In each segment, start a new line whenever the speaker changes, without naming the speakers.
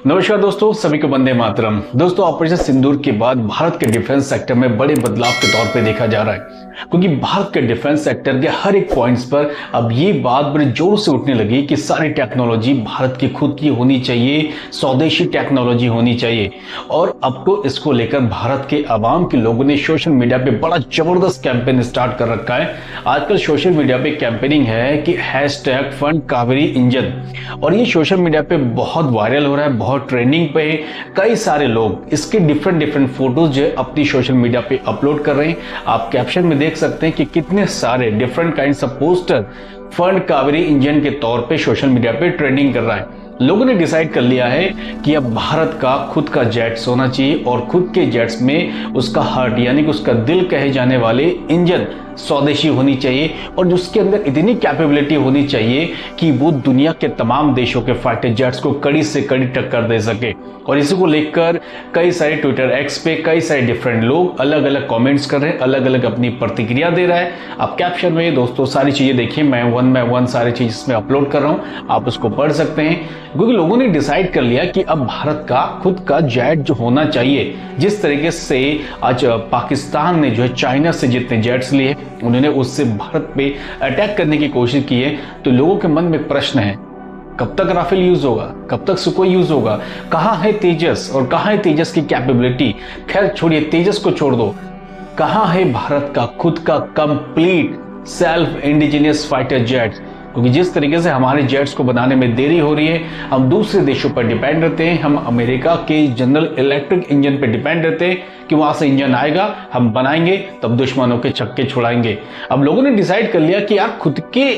नमस्कार दोस्तों, सभी को वंदे मातरम। दोस्तों, ऑपरेशन सिंदूर के बाद भारत के डिफेंस सेक्टर में बड़े बदलाव के तौर पे देखा जा रहा है, क्योंकि भारत के डिफेंस सेक्टर के हर एक पॉइंट्स पर अब ये बात बड़े जोर से उठने लगी कि सारी टेक्नोलॉजी भारत की खुद की होनी चाहिए, स्वदेशी टेक्नोलॉजी होनी चाहिए। और अब तो इसको लेकर भारत के आवाम के लोगों ने सोशल मीडिया पे बड़ा जबरदस्त कैंपेन स्टार्ट कर रखा है। आजकल सोशल मीडिया पे कैंपेनिंग है कि #फंड कावेरी इंजन, और ये सोशल मीडिया पे बहुत वायरल हो रहा है, बहुत ट्रेंडिंग पे है। कई सारे लोग इसके डिफरेंट फोटोज जो अपनी सोशल मीडिया पे अपलोड कर रहे हैं। आप कैप्शन में देख सकते हैं कि कितने सारे different kinds of poster fund Kaveri engine के तौर पे सोशल मीडिया पे ट्रेंडिंग कर रहा है। लोगों ने डिसाइड कर लिया है कि अब भारत का खुद का जेट्स होना चाहिए, और खुद के जेट्स में उसका हार्ट यानी कि उसका दिल कहे जाने वाले इंजन स्वदेशी होनी चाहिए, और जिसके अंदर इतनी कैपेबिलिटी होनी चाहिए कि वो दुनिया के तमाम देशों के फाइटर जेट्स को कड़ी से कड़ी टक्कर दे सके। और इसी को लेकर कई सारे ट्विटर एक्स पे कई सारे डिफरेंट लोग अलग अलग कमेंट्स कर रहे हैं, अलग अलग अपनी प्रतिक्रिया दे रहा है। आप कैप्शन में दोस्तों सारी चीजें देखिए, मैं वन बाय वन सारी चीज इसमें अपलोड कर रहा हूं, आप उसको पढ़ सकते हैं। क्योंकि लोगों ने डिसाइड कर लिया कि अब भारत का खुद का जेट जो होना चाहिए। जिस तरीके से आज पाकिस्तान ने जो है चाइना से जितने जेट्स लिए, उन्होंने उससे भारत पे अटैक करने की कोशिश की है, तो लोगों के मन में प्रश्न है, कब तक राफेल यूज होगा, कब तक सुखोई यूज होगा, कहां है तेजस और कहां है तेजस की कैपेबिलिटी। खैर छोड़िए, तेजस को छोड़ दो, कहां है भारत का खुद का complete self indigenous fighter jet. क्योंकि जिस तरीके से हमारे जेट्स को बनाने में देरी हो रही है, हम दूसरे देशों पर डिपेंड रहते हैं, हम अमेरिका के जनरल इलेक्ट्रिक इंजन पर डिपेंड रहते हैं कि वहां से इंजन आएगा, हम बनाएंगे, तब दुश्मनों के छक्के छुड़ाएंगे। अब लोगों ने डिसाइड कर लिया कि यार खुद के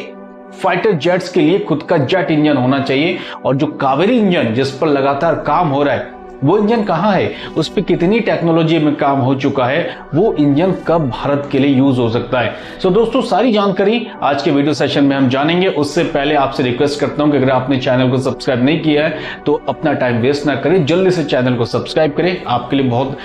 फाइटर जेट्स के लिए खुद का जेट इंजन होना चाहिए, और जो कावेरी इंजन जिस पर लगातार काम हो रहा है, वो इंजन कहां है, उस पर कितनी टेक्नोलॉजी में काम हो चुका है, वो इंजन कब भारत के लिए यूज हो सकता है। सो दोस्तों, सारी जानकारी आज के वीडियो सेशन में हम जानेंगे। उससे पहले आपसे रिक्वेस्ट करता हूं कि अगर आपने चैनल को सब्सक्राइब नहीं किया है तो अपना टाइम वेस्ट ना करें, जल्दी से चैनल को सब्सक्राइब करें। आपके लिए बहुत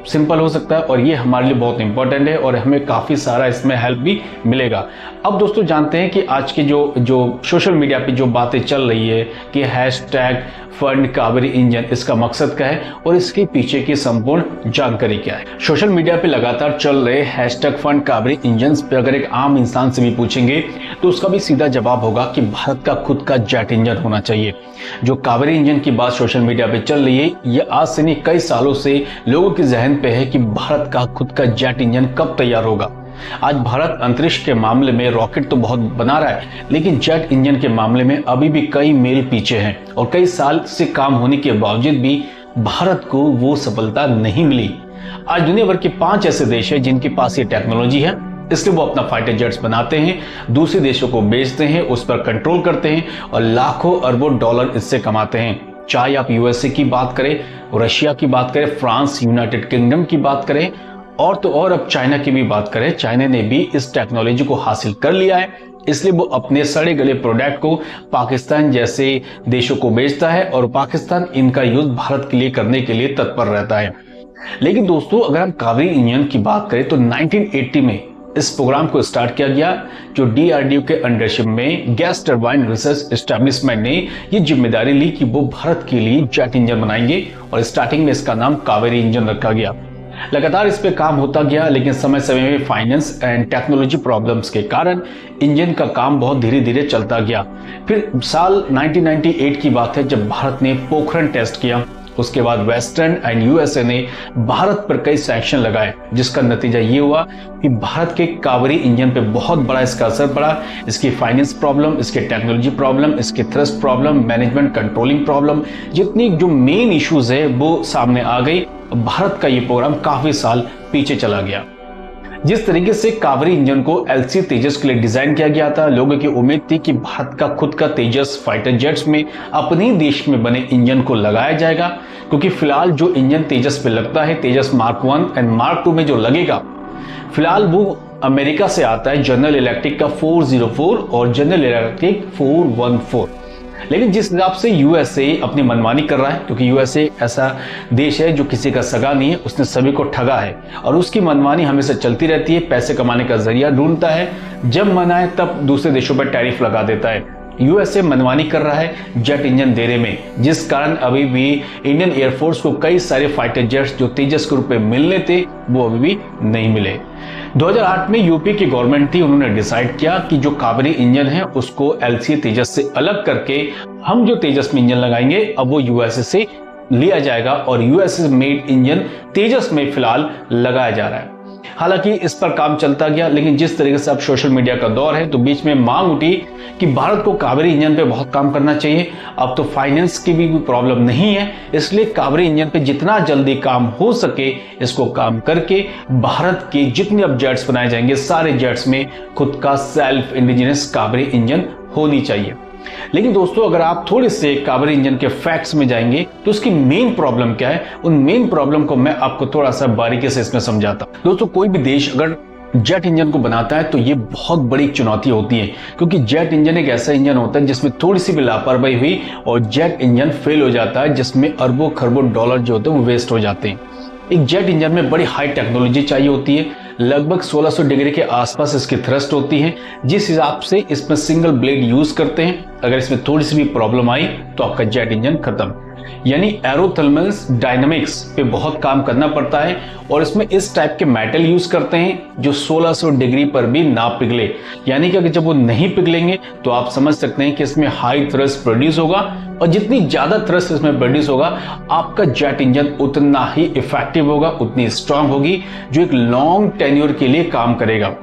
सिंपल हो सकता है, और ये हमारे लिए बहुत इंपॉर्टेंट है, और हमें काफी सारा इसमें हेल्प भी मिलेगा। अब दोस्तों जानते हैं कि आज के जो सोशल मीडिया पे जो बातें चल रही है कि #फंड कावेरी इंजन, इसका मकसद क्या है और इसके पीछे की संपूर्ण जानकारी क्या है। सोशल मीडिया पे लगातार चल रहे #फंड कावेरी इंजन पे अगर एक आम इंसान से भी पूछेंगे तो उसका भी सीधा जवाब होगा कि भारत का खुद का जेट इंजन होना चाहिए। जो कावेरी इंजन की बात सोशल मीडिया पे चल रही है, ये आज से नहीं कई सालों से लोगों के जहन पे है कि भारत का खुद का जेट इंजन कब तैयार होगा। आज भारत अंतरिक्ष के मामले में रॉकेट तो बहुत बना रहा है, लेकिन जेट इंजन के मामले में अभी भी कई मील पीछे हैं, और कई साल से काम होने के बावजूद भी भारत को वो सफलता नहीं मिली। आज दुनिया भर के 5 ऐसे देश हैं जिनके पास ये टेक्नोलॉजी है, इसलिए वो अपना फाइटर जेट्स बनाते हैं, दूसरे देशों को बेचते हैं, उस पर कंट्रोल करते हैं, और लाखों अरबों डॉलर इससे कमाते हैं। चाहे आप यूएसए की बात करें, रशिया की बात करें, फ्रांस, यूनाइटेड किंगडम की बात करें, और तो और अब चाइना की भी बात करें, चाइना ने भी इस टेक्नोलॉजी को हासिल कर लिया है। इसलिए वो अपने सड़े गले प्रोडक्ट को पाकिस्तान जैसे देशों को बेचता है, और पाकिस्तान इनका यूज भारत के लिए करने के लिए तत्पर रहता है। लेकिन दोस्तों, अगर हम कावेरी इंजन की बात करें तो 1980 में इस प्रोग्राम को स्टार्ट किया गया, जो DRDO के अंडरशिप में गैस टरबाइन रिसर्च एस्टेब्लिशमेंट ने ये जिम्मेदारी ली कि वो भारत के लिए जेट इंजन बनाएंगे, और स्टार्टिंग में इसका नाम कावेरी इंजन रखा गया। लगातार इस पे काम होता गया, लेकिन समय समय में फाइनेंस एंड टेक्नोलॉजी प्रॉब्लम्स के कारण इंजन का काम बहुत धीरे धीरे चलता गया। फिर साल 1998 की बात है जब भारत ने पोखरण टेस्ट किया। उसके बाद वेस्टर्न एंड यूएसए ने भारत पर कई सैंक्शन लगाए, जिसका नतीजा ये हुआ कि भारत के कावेरी इंजन पे बहुत बड़ा इसका असर पड़ा। इसकी फाइनेंस प्रॉब्लम, इसके टेक्नोलॉजी प्रॉब्लम, इसके thrust problem, management controlling problem, जितनी जो मेन इश्यूज है वो सामने आ गई। भारत का ये प्रोग्राम काफी साल पीछे चला गया। जिस तरीके से कावेरी इंजन को LC तेजस के लिए डिजाइन किया गया था, लोगों की उम्मीद थी कि भारत का खुद का तेजस फाइटर जेट्स में अपने देश में बने इंजन को लगाया जाएगा, क्योंकि फिलहाल जो इंजन तेजस पे लगता है, तेजस Mark 1 एंड Mark 2 में जो लगेगा, फिलहाल वो अमेरिका से आता है, जनरल इलेक्ट्रिक का 404 और जनरल इलेक्ट्रिक 414। लेकिन जिस हिसाब से यूएसए अपनी मनमानी कर रहा है, क्योंकि यूएसए ऐसा देश है जो किसी का सगा नहीं है, उसने सभी को ठगा है और उसकी मनमानी हमेशा चलती रहती है, पैसे कमाने का जरिया ढूंढता है, जब मन आए तब दूसरे देशों पर टैरिफ लगा देता है। यूएसए मनमानी कर रहा है जेट इंजन देने में, जिस कारण अभी भी इंडियन एयरफोर्स को कई सारे फाइटर जेट्स जो तेजस के रूप में मिलने थे वो अभी भी नहीं मिले। 2008 में यूपी की गवर्नमेंट थी, उन्होंने डिसाइड किया कि जो कावेरी इंजन है उसको एलसीए तेजस से अलग करके हम जो तेजस में इंजन लगाएंगे अब वो यूएसए से लिया जाएगा और यूएसए मेड इंजन तेजस में फिलहाल लगाया जा रहा है। हालांकि इस पर काम चलता गया, लेकिन जिस तरीके से अब सोशल मीडिया का दौर है तो बीच में मांग उठी कि भारत को कावेरी इंजन पे बहुत काम करना चाहिए। अब तो फाइनेंस की भी प्रॉब्लम नहीं है, इसलिए कावेरी इंजन पे जितना जल्दी काम हो सके इसको काम करके भारत के जितने अब जेट्स बनाए जाएंगे सारे जेट्स में खुद का सेल्फ इंडिजिनस कावेरी इंजन होनी चाहिए। लेकिन दोस्तों अगर आप थोड़े से कावेरी इंजन के फैक्ट्स में जाएंगे तो उसकी मेन प्रॉब्लम क्या है, उन मेन प्रॉब्लम को मैं आपको थोड़ा सा बारीकी से इसमें समझाता हूं। दोस्तों कोई भी देश अगर जेट इंजन को बनाता है तो ये बहुत बड़ी चुनौती होती है, क्योंकि जेट इंजन एक ऐसा इंजन होता है जिसमें थोड़ी सी भी लापरवाही हुई और जेट इंजन फेल हो जाता है, जिसमें अरबों खरबों डॉलर जो होते हैं वो वेस्ट हो जाते हैं। एक जेट इंजन में बड़ी हाई टेक्नोलॉजी चाहिए होती है, लगभग 1600 डिग्री के आसपास इसकी थ्रस्ट होती है, जिस हिसाब से इसमें सिंगल ब्लेड यूज करते हैं। अगर इसमें थोड़ी सी भी प्रॉब्लम आई तो आपका जेट इंजन खत्म। यानी एरोथर्मल्स डायनामिक्स पे बहुत काम करना पड़ता है और इसमें इस टाइप के मेटल यूज करते हैं जो 1600 डिग्री पर भी ना पिघले। यानी कि अगर जब वो नहीं पिघलेंगे तो आप समझ सकते हैं कि इसमें हाई थ्रस्ट प्रोड्यूस होगा और जितनी ज्यादा थ्रस्ट इसमें प्रोड्यूस होगा आपका जेट इंजन उतना ही इफेक्टिव होगा, उतनी स्ट्रांग होगी, जो एक लॉन्ग टेन्योर के लिए काम करेगा।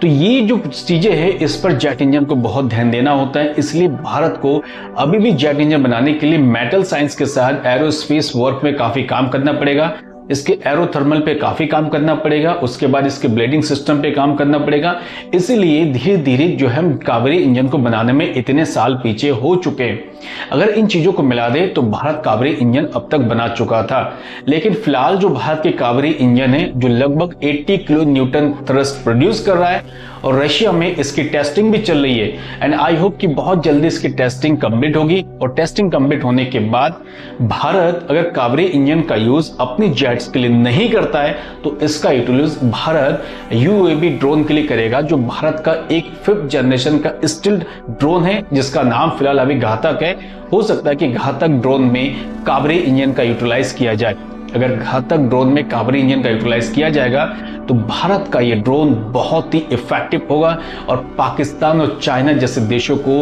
तो ये जो चीजें हैं इस पर जेट इंजन को बहुत ध्यान देना होता है, इसलिए भारत को अभी भी जेट इंजन बनाने के लिए मेटल साइंस के साथ एरोस्पेस वर्क में काफी काम करना पड़ेगा, इसके एरोथर्मल पे काफी काम करना पड़ेगा, उसके बाद इसके ब्लेडिंग सिस्टम पे काम करना पड़ेगा। इसीलिए धीरे धीरे जो हम कावेरी इंजन को बनाने में इतने साल पीछे हो चुके हैं। अगर इन चीजों को मिला दे तो भारत कावेरी इंजन अब तक बना चुका था, लेकिन फिलहाल जो भारत के कावेरी इंजन है जो लगभग 80 किलो न्यूटन थ्रस्ट प्रोड्यूस कर रहा है और रशिया में इसकी टेस्टिंग भी चल रही है एंड आई होप कि बहुत जल्दी इसकी टेस्टिंग कंप्लीट होगी और टेस्टिंग कंप्लीट होने के बाद भारत अगर कावेरी इंजन का यूज अपनी जेट्स के लिए नहीं करता है तो इसका यूटिलाइज भारत यूएवी ड्रोन के लिए करेगा, जो भारत का एक 5th जनरेशन का स्टिल्ड ड्रोन है जिसका नाम फिलहाल अभी घातक है। हो सकता है कि घातक ड्रोन में कावेरी इंजन का यूटिलाइज किया जाए। अगर घातक ड्रोन में कावेरी इंजन का यूटिलाइज किया जाएगा तो भारत का ये ड्रोन बहुत ही इफेक्टिव होगा और पाकिस्तान और चाइना जैसे देशों को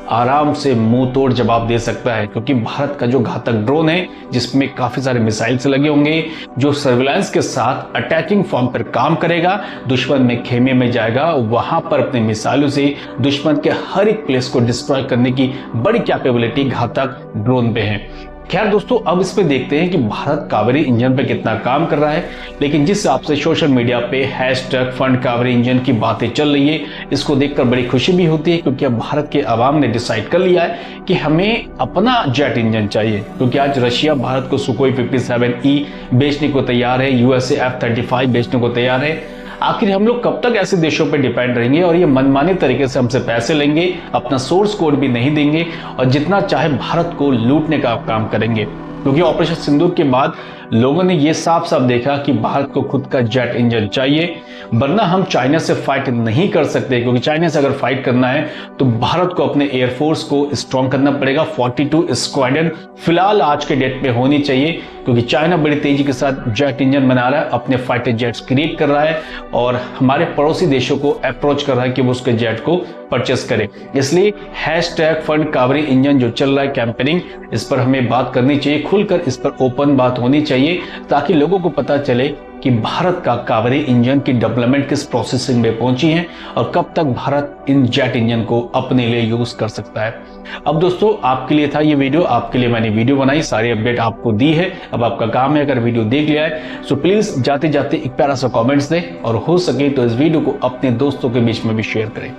आराम से मुंह तोड़ जवाब दे सकता है, क्योंकि भारत का जो घातक ड्रोन है जिसमें काफी सारे मिसाइल्स लगे होंगे, जो सर्विलांस के साथ अटैकिंग फॉर्म पर काम करेगा, दुश्मन में खेमे में जाएगा, वहां पर अपने मिसाइलों से दुश्मन के हर एक प्लेस को डिस्ट्रॉय करने की बड़ी कैपेबिलिटी घातक ड्रोन पे है। खैर दोस्तों अब इसमें देखते हैं कि भारत कावेरी इंजन पे कितना काम कर रहा है। लेकिन जिस हिसाब से सोशल मीडिया पे हैशटैग फंड कावेरी इंजन की बातें चल रही है, इसको देखकर बड़ी खुशी भी होती है, क्योंकि अब भारत के अवाम ने डिसाइड कर लिया है कि हमें अपना जेट इंजन चाहिए। क्योंकि आज रशिया भारत को सुखोई 57E बेचने को तैयार है, यूएसए F-35 बेचने को तैयार है। आखिर हम लोग कब तक ऐसे देशों पर डिपेंड रहेंगे और ये मनमाने तरीके से हमसे पैसे लेंगे, अपना सोर्स कोड भी नहीं देंगे और जितना चाहे भारत को लूटने का काम करेंगे। क्योंकि ऑपरेशन सिंदूर के बाद लोगों ने ये साफ साफ देखा कि भारत को खुद का जेट इंजन चाहिए, वरना हम चाइना से फाइट नहीं कर सकते। क्योंकि चाइना से अगर फाइट करना है तो भारत को अपने एयरफोर्स को स्ट्रॉन्ग करना पड़ेगा। 42 स्क्वाड्रन फिलहाल आज के डेट में होनी चाहिए, क्योंकि चाइना बड़ी तेजी के साथ जेट इंजन बना रहा है, अपने फाइटर जेट्स क्रिएट कर रहा है और हमारे पड़ोसी देशों को अप्रोच कर रहा है कि वो उसके जेट को परचेस करें। इसलिए हैशटैग फंड कावेरी इंजन जो चल रहा है कैंपेनिंग, इस पर हमें बात करनी चाहिए, खुलकर इस पर ओपन बात होनी चाहिए, ताकि लोगों को पता चले कि भारत का कावेरी इंजन की डेवलपमेंट किस प्रोसेसिंग में पहुंची है और कब तक भारत इन जेट इंजन को अपने लिए यूज कर सकता है। अब दोस्तों आपके लिए था ये वीडियो, आपके लिए मैंने वीडियो बनाई, सारी अपडेट आपको दी है। अब आपका काम है अगर वीडियो देख लिया है तो प्लीज जाते जाते एक प्यारा सा कमेंट्स दें और हो सके तो इस वीडियो को अपने दोस्तों के बीच में भी शेयर करें।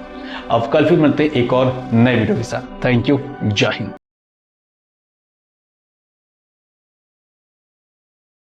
अब कल फिर मिलते एक और नए वीडियो के साथ। थैंक यू, जय हिंद।